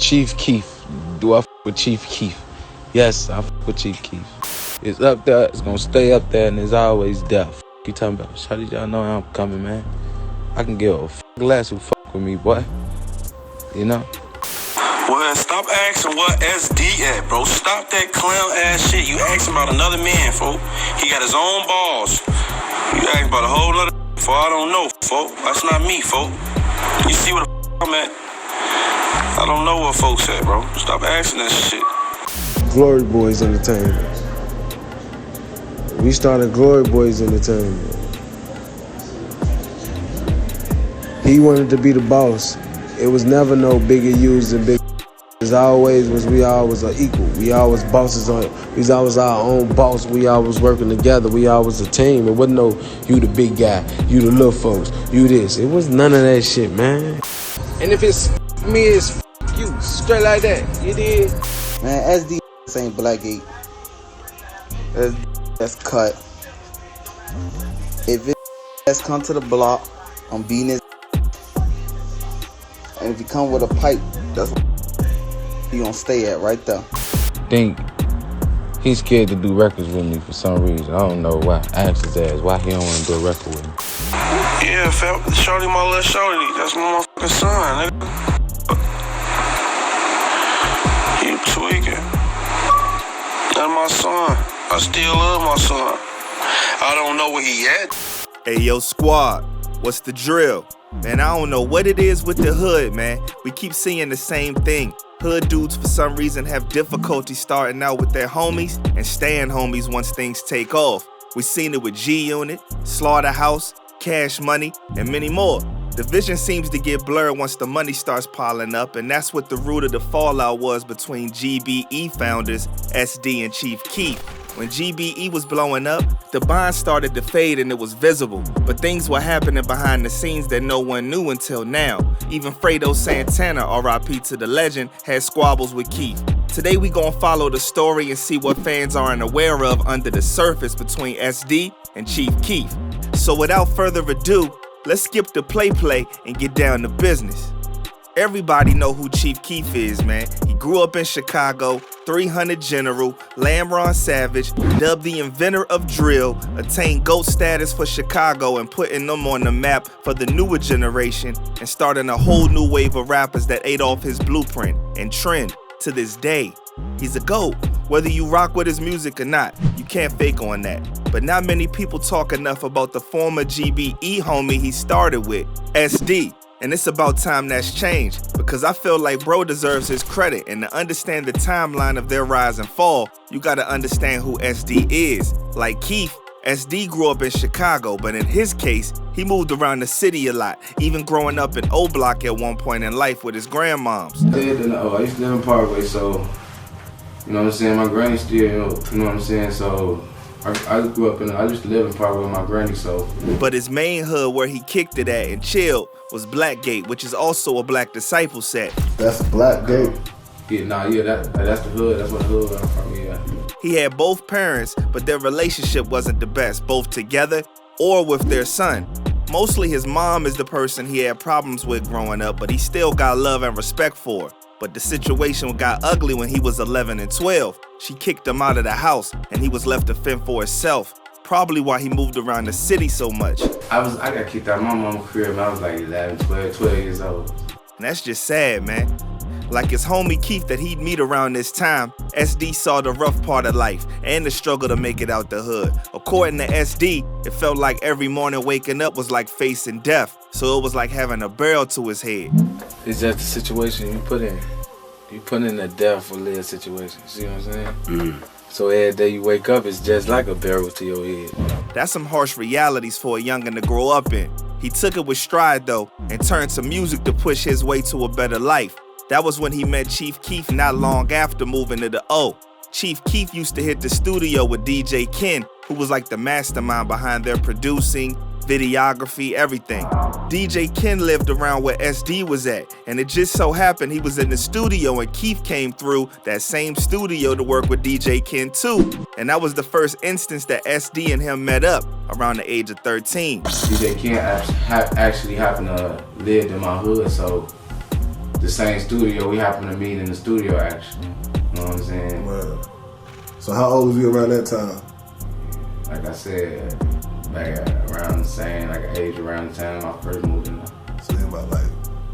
Chief Keef. Do I f with Chief Keef? Yes, I f with Chief Keef. It's up there, it's gonna stay up there, and it's always there. F you talking about? How did y'all know I'm coming, man? I can give a f less who f with me, boy. You know? Well, stop asking what SD at, bro. Stop that clown ass shit. You asking about another man, folk. He got his own balls. You asking about a whole other folk. I don't know, folk. That's not me, folk. You see what the I'm at? I don't know what folks at, bro. Stop asking that shit. Glory Boys Entertainment. We started Glory Boys Entertainment. He wanted to be the boss. It was never no bigger use than big. As always was we always are equal. We always bosses on it. We was always our own boss. We always working together. We always a team. It wasn't no you the big guy, you the little folks, you this. It was none of that shit, man. And if it's me, it's you. Straight like that. You did? Man, SD ain't Blackgate. That's cut. If it's come to the block, I'm beating his. And if you come with a pipe, that's what you gonna stay at right there. Think he's scared to do records with me for some reason. I don't know why. I asked his ass why he don't want to do a record with me. Yeah, fam, shorty, my little shorty. That's my motherfucking son, nigga. You tweaking. That's my son. I still love my son. I don't know where he at. Hey, yo, squad, what's the drill? Man, I don't know what it is with the hood, man. We keep seeing the same thing. Hood dudes, for some reason, have difficulty starting out with their homies and staying homies once things take off. We've seen it with G-Unit, Slaughterhouse, Cash Money, and many more. The vision seems to get blurred once the money starts piling up, and that's what the root of the fallout was between GBE founders SD and Chief Keef. When GBE was blowing up, the bond started to fade and it was visible. But things were happening behind the scenes that no one knew until now. Even Fredo Santana, RIP to the legend, had squabbles with Keef. Today we gon' follow the story and see what fans aren't aware of under the surface between SD and Chief Keef. So without further ado, let's skip the play and get down to business. Everybody know who Chief Keef is, man. He grew up in Chicago, 300 General, Lamron Savage, dubbed the inventor of drill, attained GOAT status for Chicago and putting them on the map for the newer generation and starting a whole new wave of rappers that ate off his blueprint and trend to this day. He's a GOAT. Whether you rock with his music or not, you can't fake on that. But not many people talk enough about the former GBE homie he started with, SD. And it's about time that's changed, because I feel like bro deserves his credit, and to understand the timeline of their rise and fall, you gotta understand who SD is. Like Keef, SD grew up in Chicago, but in his case, he moved around the city a lot, even growing up in O Block at one point in life with his grandmoms. I used to live in Parkway, so, you know what I'm saying, my granny still, you know what I'm saying, so I grew up I used to live in Parkway with my granny, so. But his main hood where he kicked it at and chilled was Blackgate, which is also a Black Disciple set. That's Blackgate. Yeah, that's the hood. That's what the hood I'm from, yeah. He had both parents, but their relationship wasn't the best, both together or with their son. Mostly his mom is the person he had problems with growing up, but he still got love and respect for her. But the situation got ugly when he was 11 and 12. She kicked him out of the house, and he was left to fend for himself. Probably why he moved around the city so much. I got kicked out of my mama's crib when I was like 11, 12 years old. And that's just sad, man. Like his homie Keef that he'd meet around this time, SD saw the rough part of life and the struggle to make it out the hood. According to SD, it felt like every morning waking up was like facing death. So it was like having a barrel to his head. It's just the situation you put in. You put in a death or live situation. See what I'm saying? Mm. So every day you wake up, it's just like a barrel to your head. That's some harsh realities for a youngin' to grow up in. He took it with stride though, and turned to music to push his way to a better life. That was when he met Chief Keef not long after moving to the O. Chief Keef used to hit the studio with DJ Ken, who was like the mastermind behind their producing, videography, everything. DJ Ken lived around where SD was at, and it just so happened he was in the studio and Keef came through that same studio to work with DJ Ken too. And that was the first instance that SD and him met up, around the age of 13. DJ Ken actually happened to live in my hood, so the same studio. We happened to meet in the studio, actually. You know what I'm saying? Wow. So how old was you around that time? Like I said, like around the same, like age around the time I first moved in there. So you about like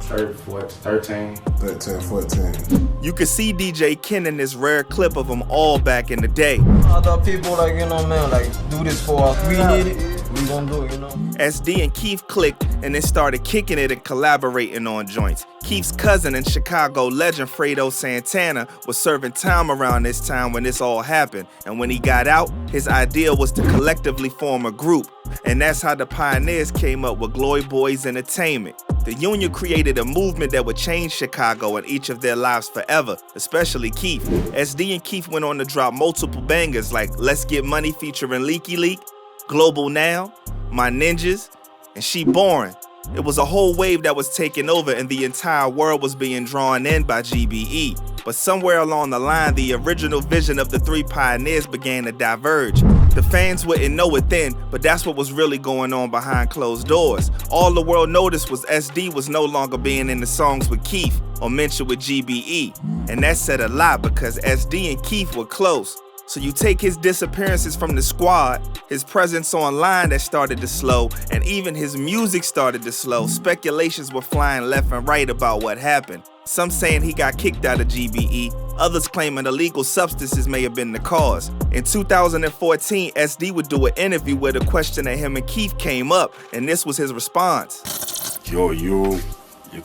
13. 13, 14. You could see DJ Ken in this rare clip of them all back in the day. Other people, like, you know, man, like, do this for us. We need it, we gonna do it, you know? SD and Keef clicked and then started kicking it and collaborating on joints. Keef's cousin and Chicago legend Fredo Santana was serving time around this time when this all happened. And when he got out, his idea was to collectively form a group. And that's how the Pioneers came up with Glory Boys Entertainment. The union created a movement that would change Chicago and each of their lives forever, especially Keef. SD and Keef went on to drop multiple bangers like Let's Get Money featuring Leaky Leak, Global Now, My Ninjas, and She Boring. It was a whole wave that was taking over and the entire world was being drawn in by GBE. But somewhere along the line, the original vision of the three pioneers began to diverge. The fans wouldn't know it then, but that's what was really going on behind closed doors. All the world noticed was SD was no longer being in the songs with Keef or mentioned with GBE. And that said a lot because SD and Keef were close. So you take his disappearances from the squad, his presence online that started to slow, and even his music started to slow. Speculations were flying left and right about what happened. Some saying he got kicked out of GBE, others claiming illegal substances may have been the cause. In 2014, SD would do an interview where the question of him and Keef came up, and this was his response. Your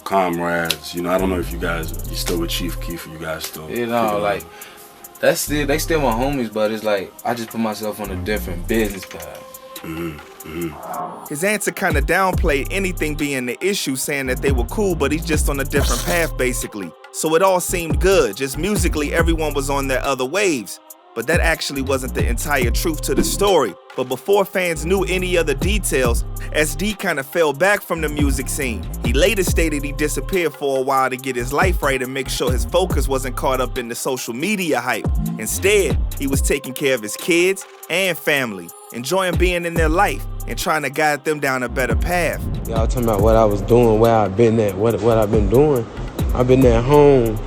comrades, you know, I don't know if you still with Chief Keef, or you guys still. You know, like, they still my homies, but it's like, I just put myself on a different business path. His answer kind of downplayed anything being the issue, saying that they were cool, but he's just on a different path, basically. So it all seemed good, just musically everyone was on their other waves. But that actually wasn't the entire truth to the story. But before fans knew any other details, SD kind of fell back from the music scene. He later stated he disappeared for a while to get his life right and make sure his focus wasn't caught up in the social media hype. Instead, he was taking care of his kids and family, enjoying being in their life and trying to guide them down a better path. Y'all talking about what I was doing, where I've been at, what I've been doing. I've been at home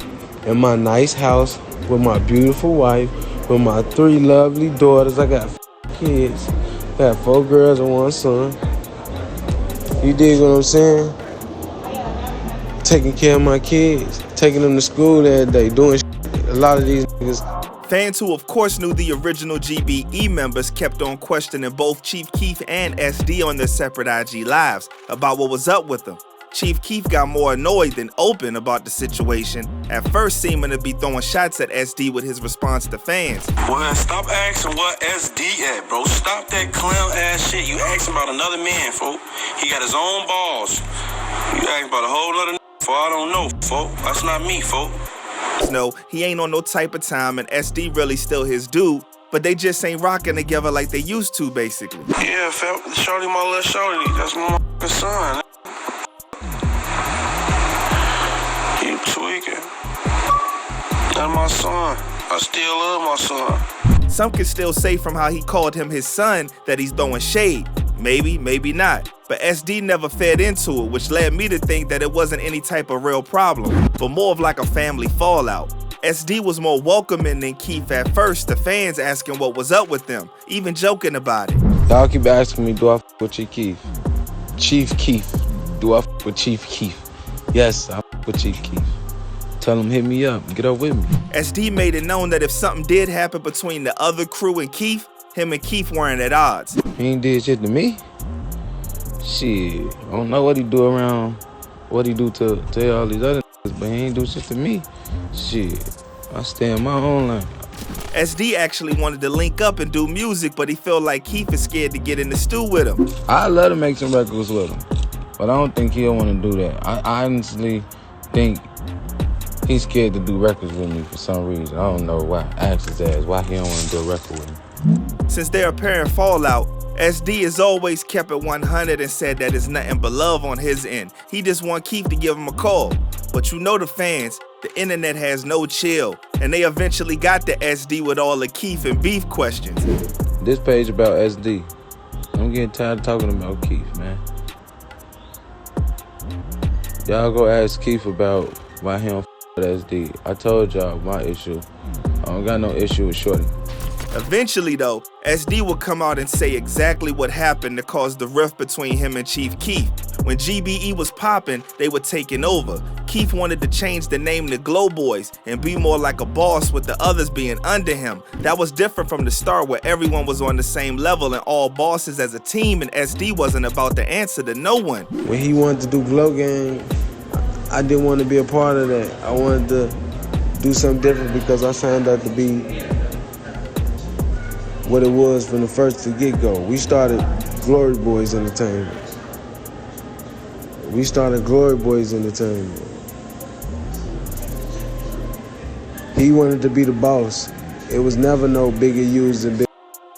in my nice house with my beautiful wife, with my 3 lovely daughters. I got kids. I got 4 girls and 1 son. You dig what I'm saying? Taking care of my kids, taking them to school every day, doing shit. A lot of these niggas. Fans who of course knew the original GBE members kept on questioning both Chief Keef and SD on their separate IG lives about what was up with them. Chief Keef got more annoyed than open about the situation, at first seeming to be throwing shots at SD with his response to fans. Well, stop asking what SD at, bro. Stop that clown ass shit. You asking about another man, folk. He got his own balls. You asking about a whole other folk. I don't know, folk. That's not me, folk. No, he ain't on no type of time and SD really still his dude, but they just ain't rocking together like they used to, basically. Yeah, fam. Shorty, my little shorty. That's my son. You tweaking. That's my son. I still love my son. Some could still say from how he called him his son that he's throwing shade. Maybe, maybe not. But SD never fed into it, which led me to think that it wasn't any type of real problem, but more of like a family fallout. SD was more welcoming than Keef at first, the fans asking what was up with them, even joking about it. Y'all keep asking me, do I f with Chief Keef? Chief Keef. Do I f with Chief Keef? Yes, I f with Chief Keef. Tell him hit me up, get up with me. SD made it known that if something did happen between the other crew and Keef, him and Keef weren't at odds. He ain't did shit to me. Shit, I don't know what he do around, what he do to all these other niggas, but he ain't do shit to me. Shit, I stay in my own lane. SD actually wanted to link up and do music, but he felt like Keef is scared to get in the stew with him. I love to make some records with him, but I don't think he'll want to do that. I honestly think he's scared to do records with me for some reason. I don't know why. Ask his ass why he don't want to do a record with him. Since their apparent fallout, SD has always kept it 100 and said that it's nothing but love on his end. He just want Keef to give him a call. But you know the fans, the internet has no chill, and they eventually got to SD with all the Keef and beef questions. This page about SD. I'm getting tired of talking about Keef, man. Y'all go ask Keef about why he don't with SD. I told y'all my issue. I don't got no issue with Shorty. Eventually, though, SD would come out and say exactly what happened to cause the rift between him and Chief Keef. When GBE was popping, they were taking over. Keef wanted to change the name to Glow Boys and be more like a boss with the others being under him. That was different from the start where everyone was on the same level and all bosses as a team, and SD wasn't about to answer to no one. When he wanted to do Glow Gang, I didn't want to be a part of that. I wanted to do something different because I signed up to be what it was from the first to get-go. We started Glory Boys Entertainment. He wanted to be the boss. It was never no bigger U's than big.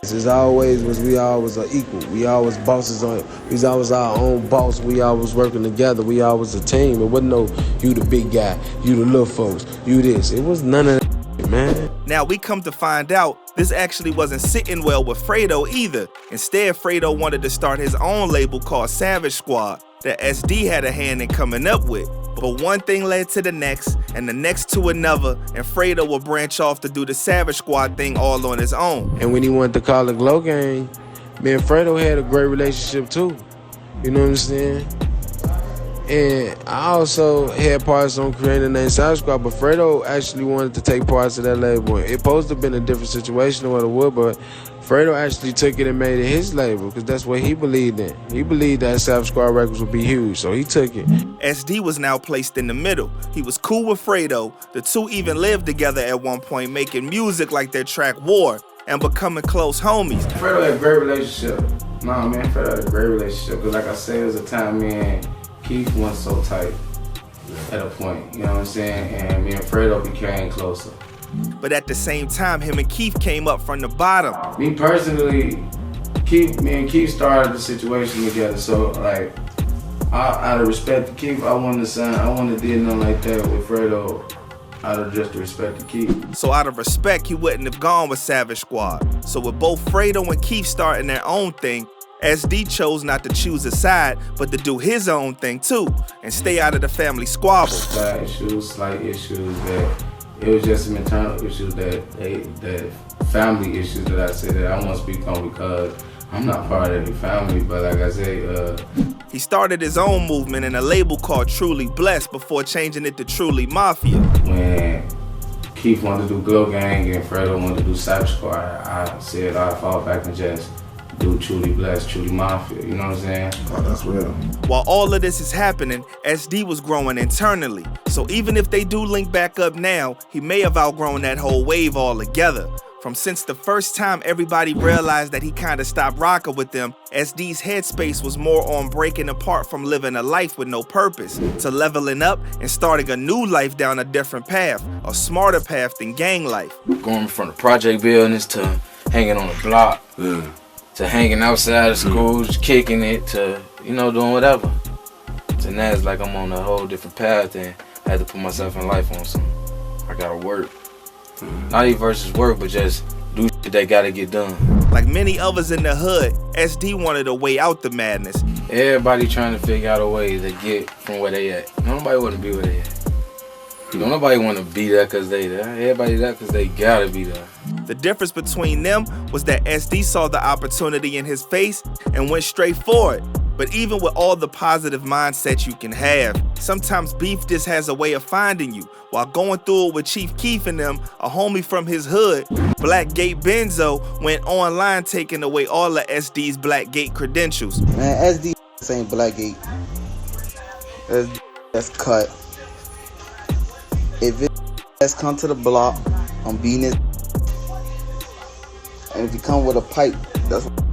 As always was we always are equal. We always bosses on. We always our own boss. We always working together. We always a team. It wasn't no you the big guy, you the little folks, you this. It was none of that, man. Now we come to find out this actually wasn't sitting well with Fredo either. Instead, Fredo wanted to start his own label called Savage Squad that SD had a hand in coming up with. But one thing led to the next, and the next to another, and Fredo would branch off to do the Savage Squad thing all on his own. And when he wanted to call it Glow Gang, me and Fredo had a great relationship too. You know what I'm saying? And I also had parts on creating the name Savage Squad, but Fredo actually wanted to take parts of that label. It supposed to have been a different situation than what it would, but Fredo actually took it and made it his label because that's what he believed in. He believed that Savage Squad Records would be huge, so he took it. SD was now placed in the middle. He was cool with Fredo. The two even lived together at one point, making music like their track War and becoming close homies. Fredo had a great relationship. Nah, man, Fredo had a great relationship. Because like I said, it was a time me and Keef wasn't so tight at a point, you know what I'm saying? And me and Fredo became closer. But at the same time, him and Keef came up from the bottom. Me personally, me and Keef started the situation together, so like, out of respect to Keef, I wouldn't have did nothing like that with Fredo out of just the respect to Keef. So out of respect, he wouldn't have gone with Savage Squad. So with both Fredo and Keef starting their own thing, SD chose not to choose a side, but to do his own thing too, and stay out of the family squabble. Slight issues that, it was just some internal issues that family issues that I said that I won't speak on because I'm not part of any family, but like I say, he started his own movement in a label called Truly Blessed before changing it to Truly Mafia. When Keef wanted to do Glow Gang and Fredo wanted to do Savage Squad, I said I'd fall back and just do Truly Blessed, Truly Mafia, you know what I'm saying? Oh, that's real. While all of this is happening, SD was growing internally. So even if they do link back up now, he may have outgrown that whole wave altogether. Since the first time everybody realized that he kinda stopped rocking with them, SD's headspace was more on breaking apart from living a life with no purpose, to leveling up and starting a new life down a different path, a smarter path than gang life. Going from the project buildings to hanging on the block, to hanging outside of schools, kicking it, to, you know, doing whatever. So now it's like I'm on a whole different path and I had to put myself in life on something. I gotta work. Not even versus work, but just do shit that gotta get done. Like many others in the hood, SD wanted a way out the madness. Everybody trying to figure out a way to get from where they at. Nobody wanna be where they at. Nobody wanna be there cause they there. Everybody there cause they gotta be there. The difference between them was that SD saw the opportunity in his face and went straight for it. But even with all the positive mindset you can have, sometimes beef just has a way of finding you. While going through it with Chief Keef and them, a homie from his hood, Blackgate Benzo, went online taking away all of SD's Blackgate credentials. Man, SD ain't Blackgate. That's cut. If it has come to the block, I'm beating it. And if you come with a pipe, that's what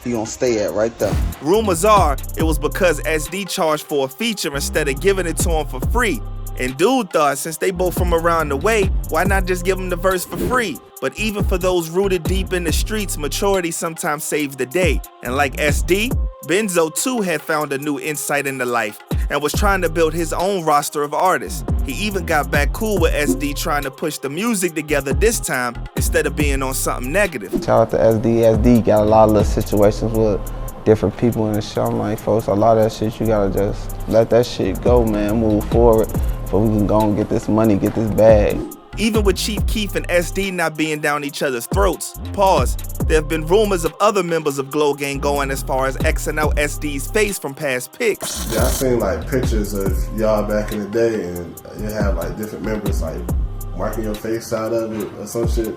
you gonna stay at right there. Rumors are it was because SD charged for a feature instead of giving it to him for free. And dude thought since they both from around the way, why not just give him the verse for free? But even for those rooted deep in the streets, maturity sometimes saves the day. And like SD, Benzo too had found a new insight into life and was trying to build his own roster of artists. He even got back cool with SD trying to push the music together this time instead of being on something negative. Shout out to SD. SD got a lot of little situations with different people in the show. I'm like, folks, a lot of that shit, you gotta just let that shit go, man, move forward. but we can go and get this money, get this bag. Even with Chief Keef and SD not being down each other's throats, pause, there have been rumors of other members of Glow Gang going as far as Xing out SD's face from past pics. Yeah, I seen like pictures of y'all back in the day, and you have like different members like marking your face out of it or some shit.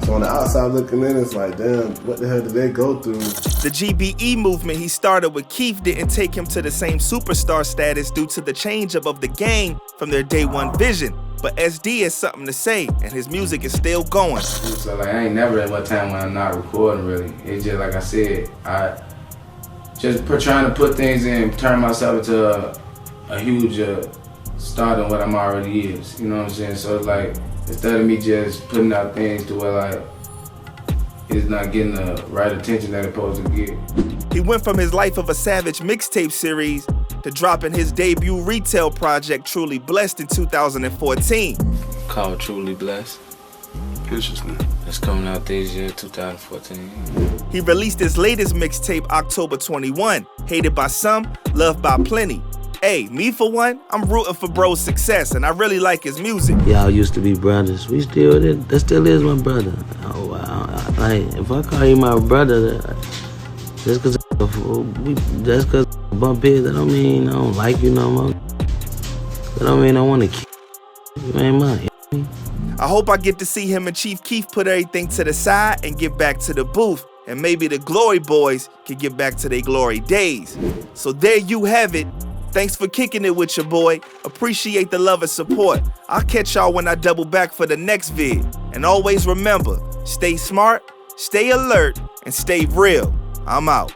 So on the outside looking in, it's like, damn, what the hell did they go through? The GBE movement he started with Keef didn't take him to the same superstar status due to the change up of the gang from their day one vision. But SD has something to say, and his music is still going. So like, I ain't never at one time when I'm not recording really. It's just like I said, I just trying to put things in, turn myself into a huge star than what I'm already is. You know what I'm saying? So it's like, instead of me just putting out things to where like, it's not getting the right attention that it's supposed to get. He went from his Life of a Savage mixtape series to dropping his debut retail project, Truly Blessed, in 2014. Called Truly Blessed. Interesting. It's coming out this year, 2014. He released his latest mixtape October 21, Hated by Some, Loved by Plenty. Hey, me for one, I'm rooting for bro's success, and I really like his music. Y'all used to be brothers. We still, that still is my brother. Oh, if I call you my brother, just cause bump heads, that don't mean I don't like you no more. That don't mean I want to kill you. You ain't mine. I hope I get to see him and Chief Keef put everything to the side and get back to the booth, and maybe the Glory Boys can get back to their glory days. So there you have it. Thanks for kicking it with your boy. Appreciate the love and support. I'll catch y'all when I double back for the next vid. And always remember, stay smart, stay alert, and stay real. I'm out.